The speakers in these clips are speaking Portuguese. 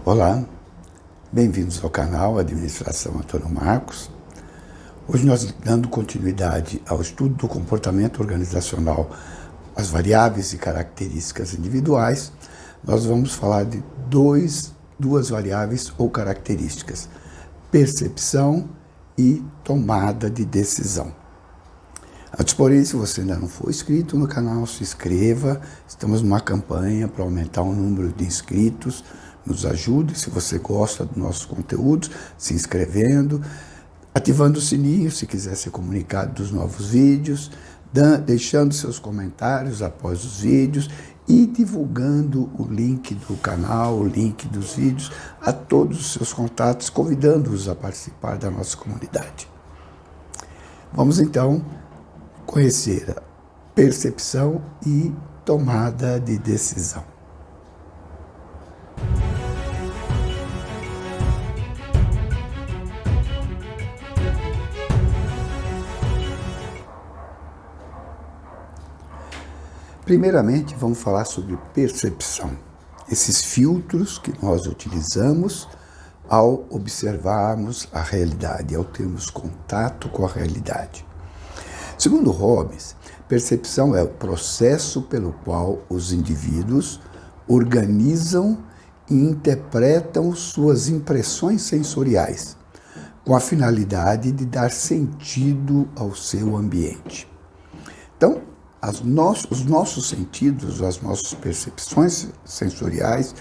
Olá, bem-vindos ao canal Administração Antônio Marcos. Hoje nós, dando continuidade ao estudo do comportamento organizacional, as variáveis e características individuais, nós vamos falar de duas variáveis ou características: percepção e tomada de decisão. Antes, porém, se você ainda não for inscrito no canal, se inscreva. Estamos numa campanha para aumentar o número de inscritos. Nos ajude, se você gosta dos nossos conteúdos, se inscrevendo, ativando o sininho se quiser ser comunicado dos novos vídeos, deixando seus comentários após os vídeos e divulgando o link do canal, o link dos vídeos a todos os seus contatos, convidando-os a participar da nossa comunidade. Vamos então conhecer a percepção e tomada de decisão. Primeiramente, vamos falar sobre percepção, esses filtros que nós utilizamos ao observarmos a realidade, ao termos contato com a realidade. Segundo Hobbes, percepção é o processo pelo qual os indivíduos organizam e interpretam suas impressões sensoriais, com a finalidade de dar sentido ao seu ambiente. Então, os nossos sentidos, as nossas percepções sensoriais,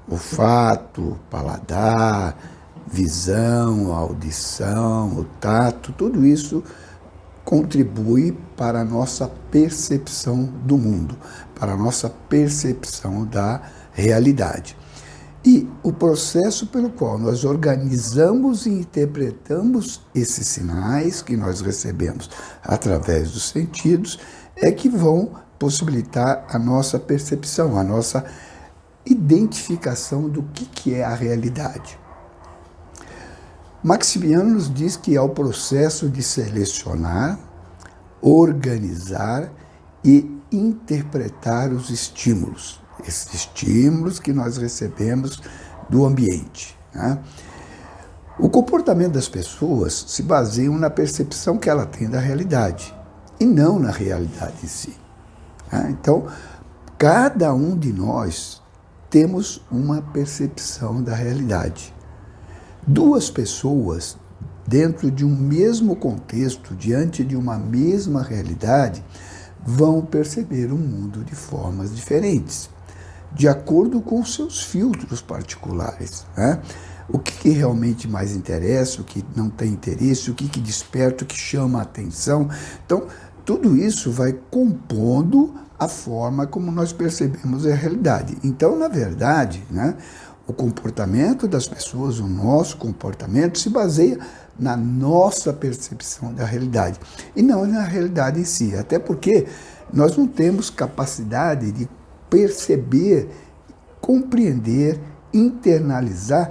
olfato, paladar, visão, audição, o tato, tudo isso contribui para a nossa percepção do mundo, para a nossa percepção da realidade. E o processo pelo qual nós organizamos e interpretamos esses sinais que nós recebemos através dos sentidos é que vão possibilitar a nossa percepção, a nossa identificação do que é a realidade. Maximiano nos diz que é o processo de selecionar, organizar e interpretar os estímulos, esses estímulos que nós recebemos do ambiente, né? O comportamento das pessoas se baseia na percepção que ela tem da realidade e não na realidade em si. Então, cada um de nós temos uma percepção da realidade. Duas pessoas, dentro de um mesmo contexto, diante de uma mesma realidade, vão perceber o mundo de formas diferentes, de acordo com os seus filtros particulares, né? O que realmente mais interessa, o que não tem interesse, o que desperta, o que chama a atenção. Então, tudo isso vai compondo a forma como nós percebemos a realidade. Então, na verdade, né, o comportamento das pessoas, o nosso comportamento, se baseia na nossa percepção da realidade e não na realidade em si. Até porque nós não temos capacidade de perceber, compreender, internalizar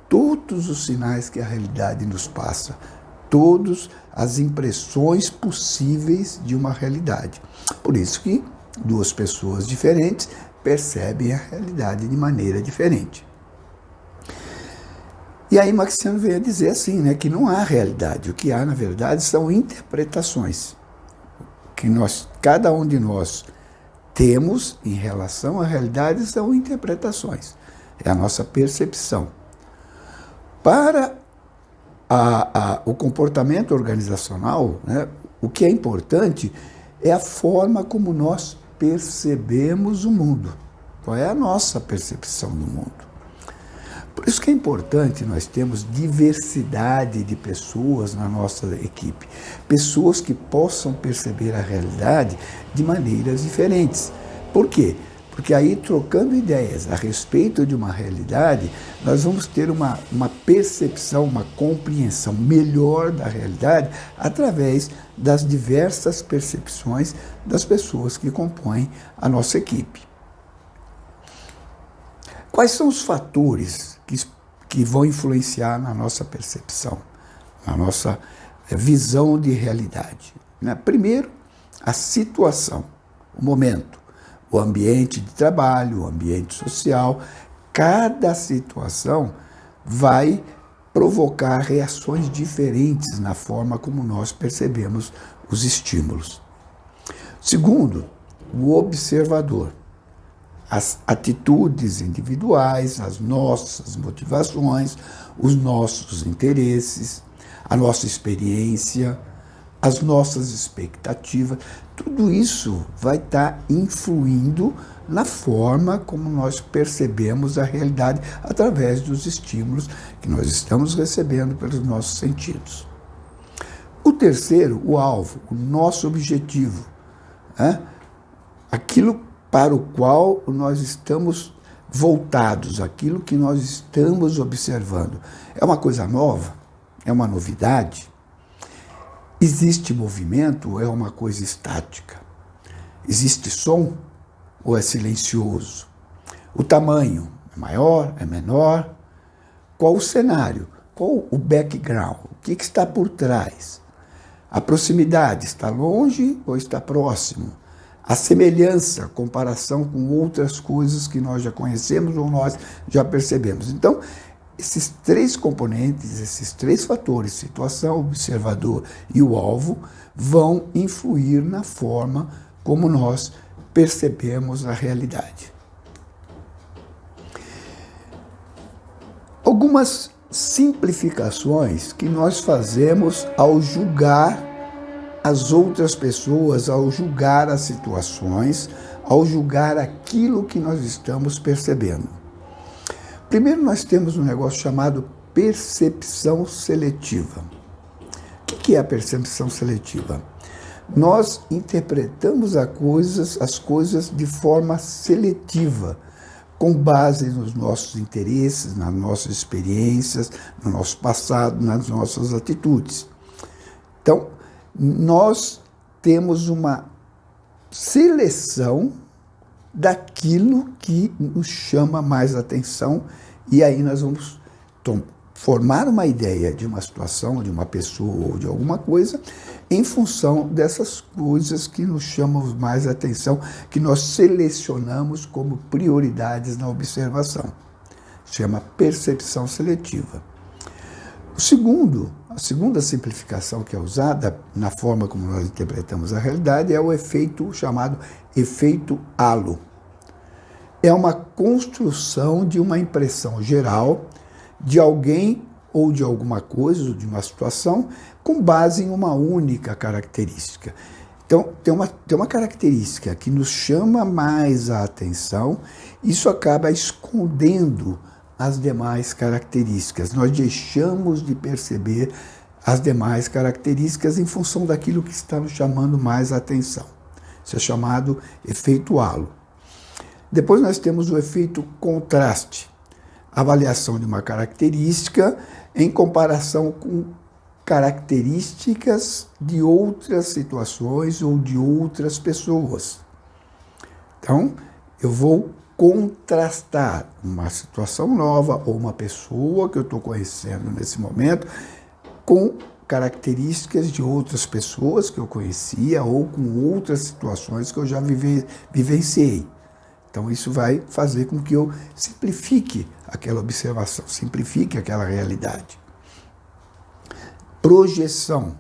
todos os sinais que a realidade nos passa, todas as impressões possíveis de uma realidade. Por isso que duas pessoas diferentes percebem a realidade de maneira diferente. E aí Maximiano veio a dizer assim, né, que não há realidade. O que há, na verdade, são interpretações que cada um de nós temos em relação à realidade, são interpretações. É a nossa percepção. Para o comportamento organizacional, né, o que é importante é a forma como nós percebemos o mundo. Qual é a nossa percepção do mundo? Por isso que é importante nós termos diversidade de pessoas na nossa equipe. Pessoas que possam perceber a realidade de maneiras diferentes. Por quê? Porque aí, trocando ideias a respeito de uma realidade, nós vamos ter uma percepção, uma compreensão melhor da realidade através das diversas percepções das pessoas que compõem a nossa equipe. Quais são os fatores que vão influenciar na nossa percepção, na nossa visão de realidade? Primeiro, a situação, o momento. O ambiente de trabalho, o ambiente social, cada situação vai provocar reações diferentes na forma como nós percebemos os estímulos. Segundo, o observador. As atitudes individuais, as nossas motivações, os nossos interesses, a nossa experiência, as nossas expectativas, tudo isso vai estar influindo na forma como nós percebemos a realidade através dos estímulos que nós estamos recebendo pelos nossos sentidos. O terceiro, o alvo, o nosso objetivo, aquilo para o qual nós estamos voltados, aquilo que nós estamos observando. É uma coisa nova? É uma novidade? Existe movimento ou é uma coisa estática? Existe som ou é silencioso? O tamanho é maior, é menor? Qual o cenário? Qual o background? O que está por trás? A proximidade está longe ou está próximo? A semelhança, a comparação com outras coisas que nós já conhecemos ou nós já percebemos. Então, esses três componentes, esses três fatores, situação, observador e o alvo, vão influir na forma como nós percebemos a realidade. Algumas simplificações que nós fazemos ao julgar as outras pessoas, ao julgar as situações, ao julgar aquilo que nós estamos percebendo. Primeiro, nós temos um negócio chamado percepção seletiva. O que é a percepção seletiva? Nós interpretamos as coisas de forma seletiva, com base nos nossos interesses, nas nossas experiências, no nosso passado, nas nossas atitudes. Então, nós temos uma seleção daquilo que nos chama mais atenção e aí nós vamos formar uma ideia de uma situação, de uma pessoa ou de alguma coisa em função dessas coisas que nos chamam mais atenção, que nós selecionamos como prioridades na observação. Chama percepção seletiva. A segunda simplificação que é usada na forma como nós interpretamos a realidade é o efeito chamado efeito halo. É uma construção de uma impressão geral de alguém ou de alguma coisa, ou de uma situação, com base em uma única característica. Então, tem uma característica que nos chama mais a atenção, isso acaba escondendo as demais características. Nós deixamos de perceber as demais características em função daquilo que está nos chamando mais a atenção. Isso é chamado efeito halo. Depois nós temos o efeito contraste, avaliação de uma característica em comparação com características de outras situações ou de outras pessoas. Então, eu vou contrastar uma situação nova ou uma pessoa que eu estou conhecendo nesse momento com características de outras pessoas que eu conhecia ou com outras situações que eu já vivenciei. Então, isso vai fazer com que eu simplifique aquela observação, simplifique aquela realidade. Projeção.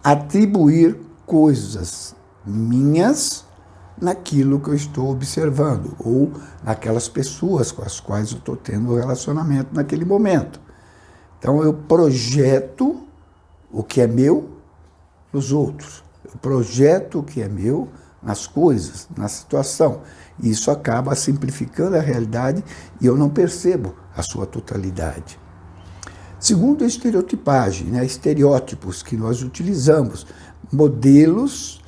Atribuir coisas minhas naquilo que eu estou observando ou naquelas pessoas com as quais eu estou tendo relacionamento naquele momento. Então, eu projeto o que é meu nos outros. Eu projeto o que é meu nas coisas, na situação. E isso acaba simplificando a realidade e eu não percebo a sua totalidade. Segundo a estereotipagem, estereótipos que nós utilizamos, modelos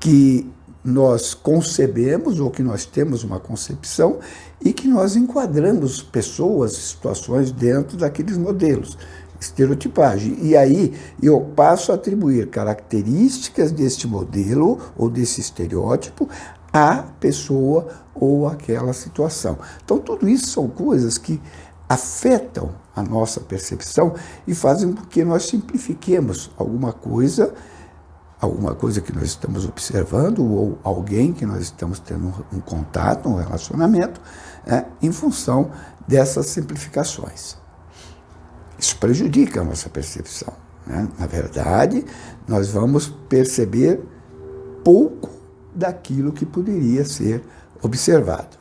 que nós concebemos ou que nós temos uma concepção e que nós enquadramos pessoas, situações dentro daqueles modelos. Estereotipagem. E aí eu passo a atribuir características deste modelo ou desse estereótipo à pessoa ou àquela situação. Então, tudo isso são coisas que afetam a nossa percepção e fazem com que nós simplifiquemos alguma coisa, alguma coisa que nós estamos observando ou alguém que nós estamos tendo um contato, um relacionamento, em função dessas simplificações. Isso prejudica a nossa percepção, né? Na verdade, nós vamos perceber pouco daquilo que poderia ser observado.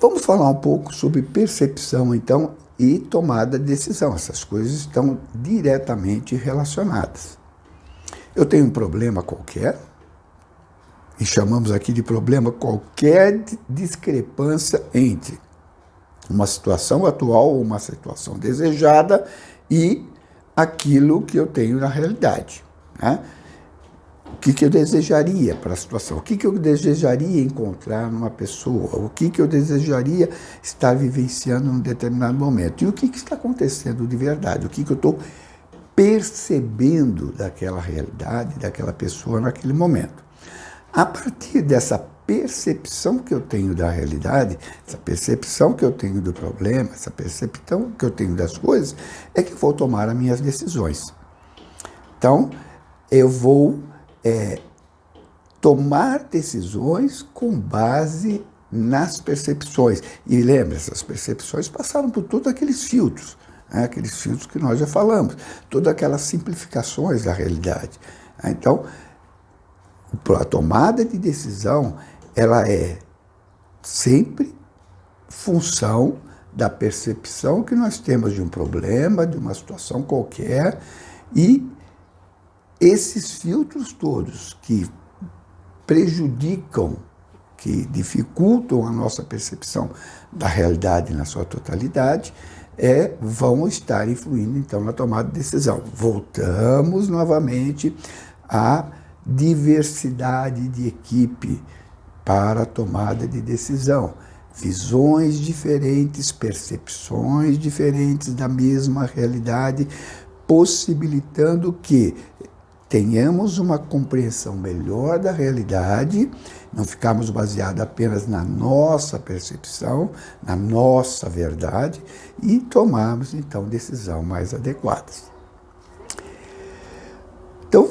Vamos falar um pouco sobre percepção, então, e tomada de decisão. Essas coisas estão diretamente relacionadas. Eu tenho um problema qualquer, e chamamos aqui de problema qualquer discrepância entre uma situação atual ou uma situação desejada e aquilo que eu tenho na realidade, né? O que eu desejaria para a situação? O que eu desejaria encontrar numa pessoa? O que eu desejaria estar vivenciando num determinado momento? E o que está acontecendo de verdade? O que eu estou percebendo daquela realidade, daquela pessoa naquele momento? A partir dessa percepção que eu tenho da realidade, essa percepção que eu tenho do problema, essa percepção que eu tenho das coisas, é que eu vou tomar as minhas decisões. Então, eu vou tomar decisões com base nas percepções. E lembra, essas percepções passaram por todos aqueles filtros, né? Aqueles filtros que nós já falamos, todas aquelas simplificações da realidade. Então, a tomada de decisão, ela é sempre função da percepção que nós temos de um problema, de uma situação qualquer, e esses filtros todos que prejudicam, que dificultam a nossa percepção da realidade na sua totalidade, vão estar influindo, então, na tomada de decisão. Voltamos novamente à diversidade de equipe para a tomada de decisão. Visões diferentes, percepções diferentes da mesma realidade, possibilitando que tenhamos uma compreensão melhor da realidade, não ficarmos baseados apenas na nossa percepção, na nossa verdade, e tomarmos, então, decisões mais adequadas. Então,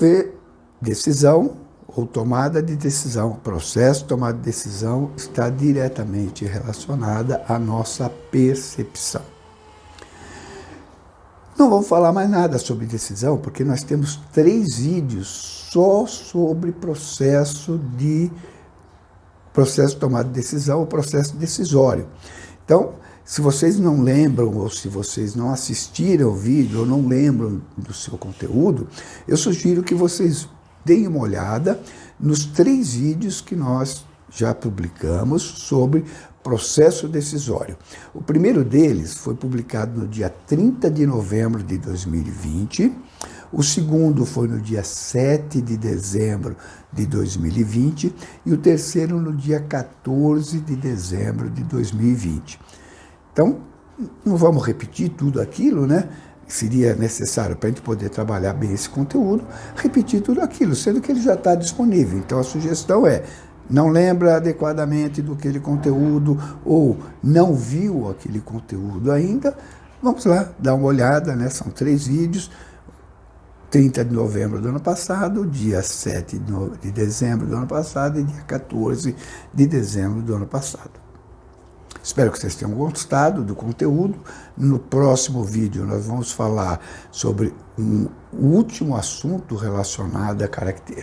decisão ou tomada de decisão, processo de tomada de decisão está diretamente relacionada à nossa percepção. Não vamos falar mais nada sobre decisão, porque nós temos 3 vídeos só sobre processo de tomada de decisão, o processo decisório. Então, se vocês não lembram, ou se vocês não assistiram o vídeo, ou não lembram do seu conteúdo, eu sugiro que vocês deem uma olhada nos 3 vídeos que nós já publicamos sobre processo decisório. O primeiro deles foi publicado no dia 30 de novembro de 2020, o segundo foi no dia 7 de dezembro de 2020 e o terceiro no dia 14 de dezembro de 2020. Então, não vamos repetir tudo aquilo, né? Seria necessário para a gente poder trabalhar bem esse conteúdo, repetir tudo aquilo, sendo que ele já está disponível. Então, a sugestão não lembra adequadamente do aquele conteúdo ou não viu aquele conteúdo ainda, vamos lá, dar uma olhada, né? São 3 vídeos, 30 de novembro do ano passado, dia 7 de dezembro do ano passado e dia 14 de dezembro do ano passado. Espero que vocês tenham gostado do conteúdo. No próximo vídeo nós vamos falar sobre um último assunto relacionado a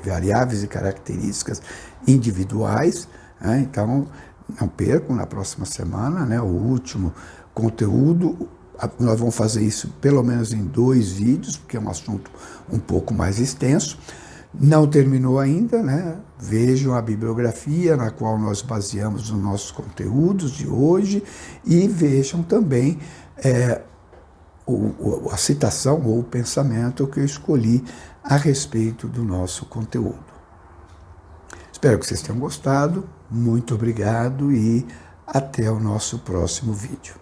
variáveis e características individuais, né? Então, não percam na próxima semana, né, o último conteúdo. Nós vamos fazer isso pelo menos em 2 vídeos, porque é um assunto um pouco mais extenso. Não terminou ainda, né? Vejam a bibliografia na qual nós baseamos os nossos conteúdos de hoje e vejam também a citação ou o pensamento que eu escolhi a respeito do nosso conteúdo. Espero que vocês tenham gostado, muito obrigado e até o nosso próximo vídeo.